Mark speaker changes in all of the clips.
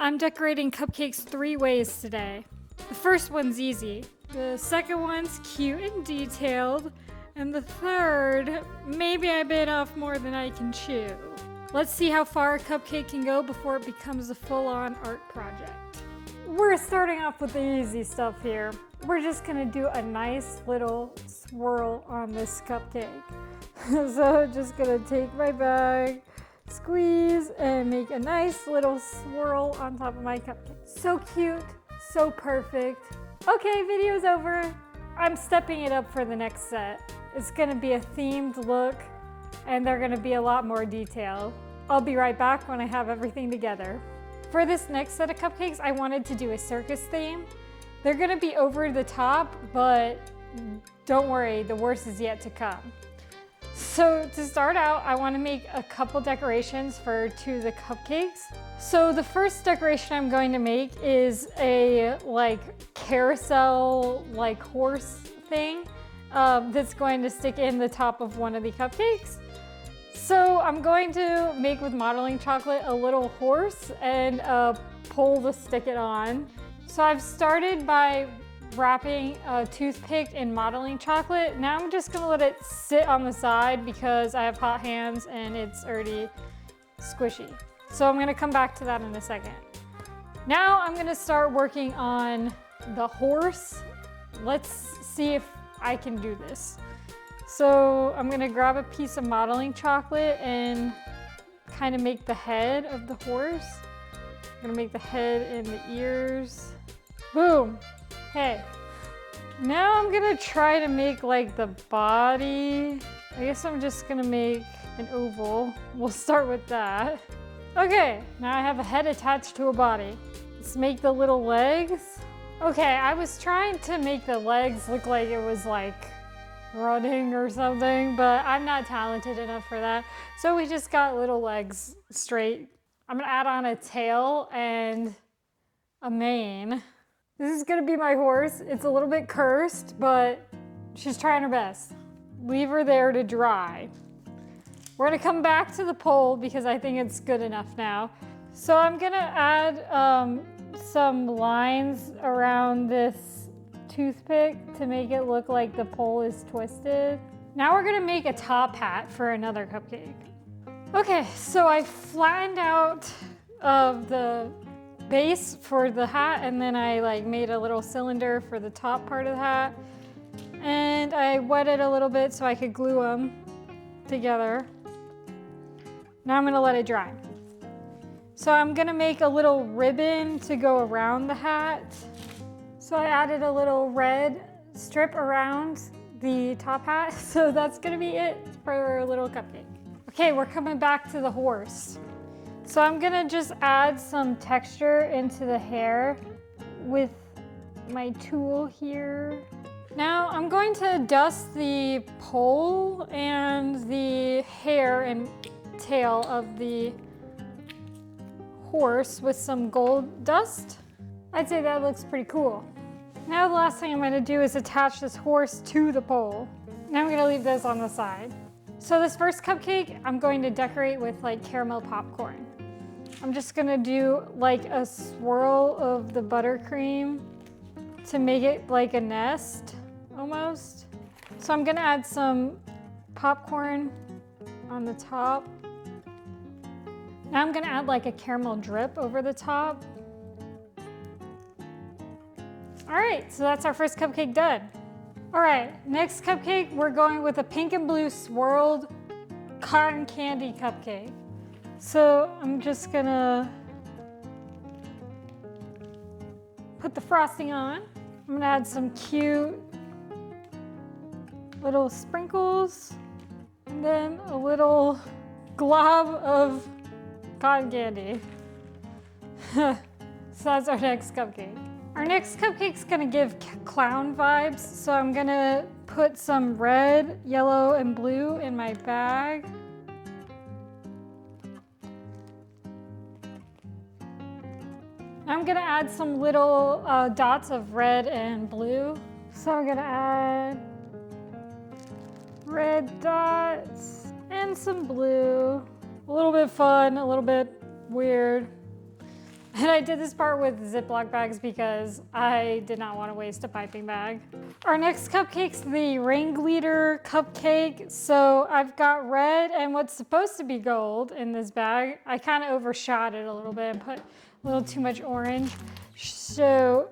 Speaker 1: I'm decorating cupcakes 3 ways today. The first one's easy. The second one's cute and detailed. And the third, maybe I bit off more than I can chew. Let's see how far a cupcake can go before it becomes a full-on art project. We're starting off with the easy stuff here. We're just gonna do a nice little swirl on this cupcake. So just gonna take my bag, squeeze, and make a nice little swirl on top of my cupcake. So cute, so perfect. Okay, video's over. I'm stepping it up for the next set. It's gonna be a themed look, and they're gonna be a lot more detailed. I'll be right back when I have everything together. For this next set of cupcakes, I wanted to do a circus theme. They're gonna be over the top, but don't worry, the worst is yet to come. So to start out, I want to make a couple decorations for 2 of the cupcakes. So the first decoration I'm going to make is a carousel horse thing that's going to stick in the top of one of the cupcakes. So I'm going to make with modeling chocolate a little horse and a pole to stick it on. So I've started by wrapping a toothpick in modeling chocolate. Now I'm just gonna let it sit on the side because I have hot hands and it's already squishy. So I'm gonna come back to that in a second. Now I'm gonna start working on the horse. Let's see if I can do this. So I'm gonna grab a piece of modeling chocolate and kind of make the head of the horse. I'm gonna make the head and the ears. Boom. Hey, now I'm gonna try to make the body. I guess I'm just gonna make an oval. We'll start with that. Okay, now I have a head attached to a body. Let's make the little legs. Okay, I was trying to make the legs look like it was running or something, but I'm not talented enough for that. So we just got little legs straight. I'm gonna add on a tail and a mane. This is gonna be my horse. It's a little bit cursed, but she's trying her best. Leave her there to dry. We're gonna come back to the pole because I think it's good enough now. So I'm gonna add some lines around this toothpick to make it look like the pole is twisted. Now we're gonna make a top hat for another cupcake. Okay, so I flattened out the base for the hat, and then I made a little cylinder for the top part of the hat, and I wet it a little bit so I could glue them together. Now I'm gonna let it dry. So I'm gonna make a little ribbon to go around the hat. So I added a little red strip around the top hat. So that's gonna be it for a little cupcake. Okay, we're coming back to the horse. So I'm gonna just add some texture into the hair with my tool here. Now I'm going to dust the pole and the hair and tail of the horse with some gold dust. I'd say that looks pretty cool. Now the last thing I'm gonna do is attach this horse to the pole. Now I'm gonna leave this on the side. So this first cupcake, I'm going to decorate with caramel popcorn. I'm just gonna do a swirl of the buttercream to make it like a nest, almost. So I'm gonna add some popcorn on the top. Now I'm gonna add a caramel drip over the top. All right, so that's our first cupcake done. All right, next cupcake, we're going with a pink and blue swirled cotton candy cupcake. So I'm just gonna put the frosting on. I'm gonna add some cute little sprinkles and then a little glob of cotton candy. So that's our next cupcake. Our next cupcake's gonna give clown vibes. So I'm gonna put some red, yellow, and blue in my bag. I'm gonna add some little dots of red and blue. So I'm gonna add red dots and some blue. A little bit fun, a little bit weird. And I did this part with Ziploc bags because I did not want to waste a piping bag. Our next cupcake's the ringleader cupcake. So I've got red and what's supposed to be gold in this bag. I kind of overshot it a little bit and put a little too much orange. So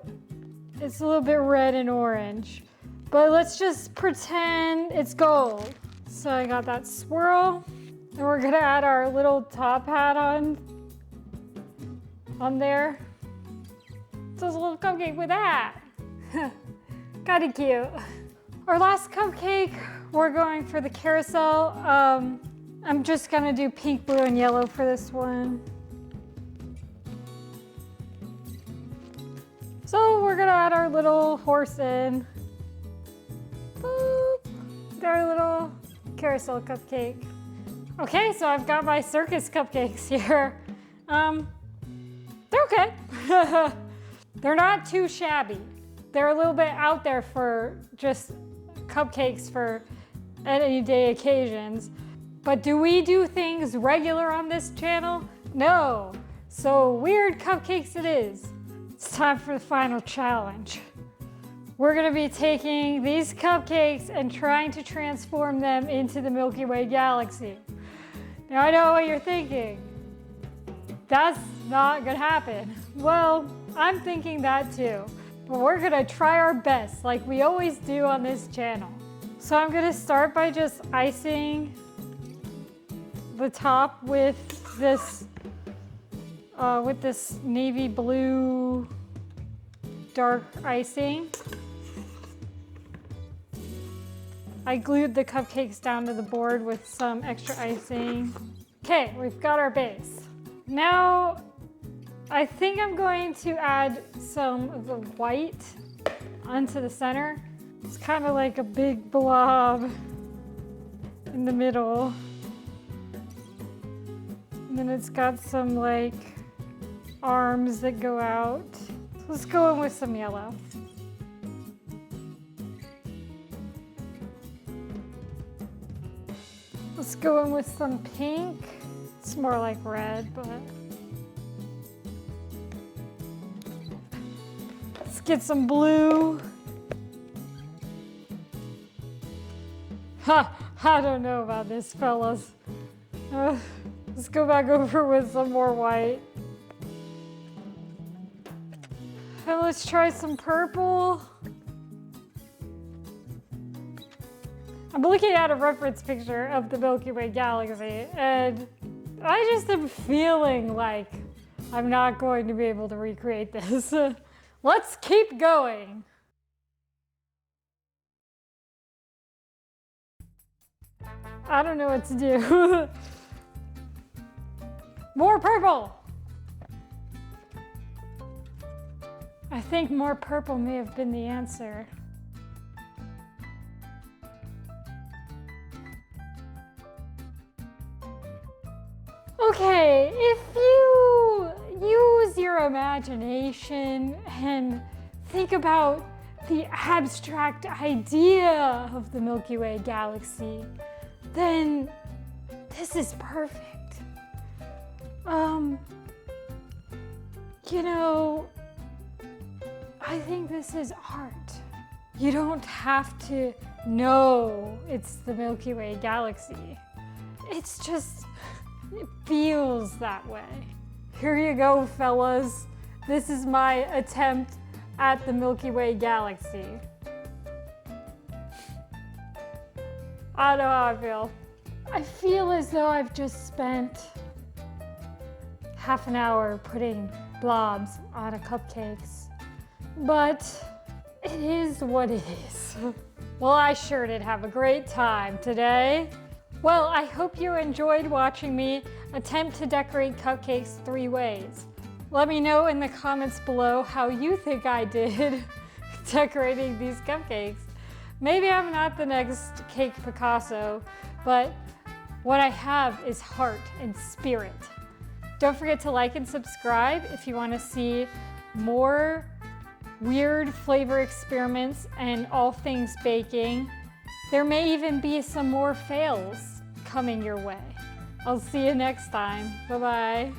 Speaker 1: it's a little bit red and orange. But let's just pretend it's gold. So I got that swirl. And we're gonna add our little top hat on there. So it's a little cupcake with that. Kinda cute. Our last cupcake, we're going for the carousel. I'm just gonna do pink, blue, and yellow for this one. So we're gonna add our little horse in. Boop. Our little carousel cupcake. Okay, so I've got my circus cupcakes here. They're okay. They're not too shabby. They're a little bit out there for just cupcakes for any day occasions. But do we do things regular on this channel? No. So weird cupcakes it is. It's time for the final challenge. We're gonna be taking these cupcakes and trying to transform them into the Milky Way galaxy. Now I know what you're thinking. That's not gonna happen. Well, I'm thinking that too. But we're gonna try our best like we always do on this channel. So I'm gonna start by just icing the top with this navy blue dark icing. I glued the cupcakes down to the board with some extra icing. Okay, we've got our base. Now, I think I'm going to add some of the white onto the center. It's kind of like a big blob in the middle. And then it's got some like arms that go out. So let's go in with some yellow. Let's go in with some pink. It's more like red, but let's get some blue. Ha! I don't know about this, fellas. Let's go back over with some more white. And let's try some purple. I'm looking at a reference picture of the Milky Way galaxy, and I just am feeling like I'm not going to be able to recreate this. Let's keep going. I don't know what to do. More purple! I think more purple may have been the answer. Okay, if you use your imagination and think about the abstract idea of the Milky Way galaxy, then this is perfect. You know, I think this is art. You don't have to know it's the Milky Way galaxy. It's just, it feels that way. Here you go, fellas. This is my attempt at the Milky Way galaxy. I don't know how I feel. I feel as though I've just spent half an hour putting blobs on a cupcakes, but it is what it is. Well, I sure did have a great time today. Well, I hope you enjoyed watching me attempt to decorate cupcakes 3 ways. Let me know in the comments below how you think I did decorating these cupcakes. Maybe I'm not the next Cake Picasso, but what I have is heart and spirit. Don't forget to like and subscribe if you want to see more weird flavor experiments and all things baking. There may even be some more fails coming your way. I'll see you next time. Bye-bye.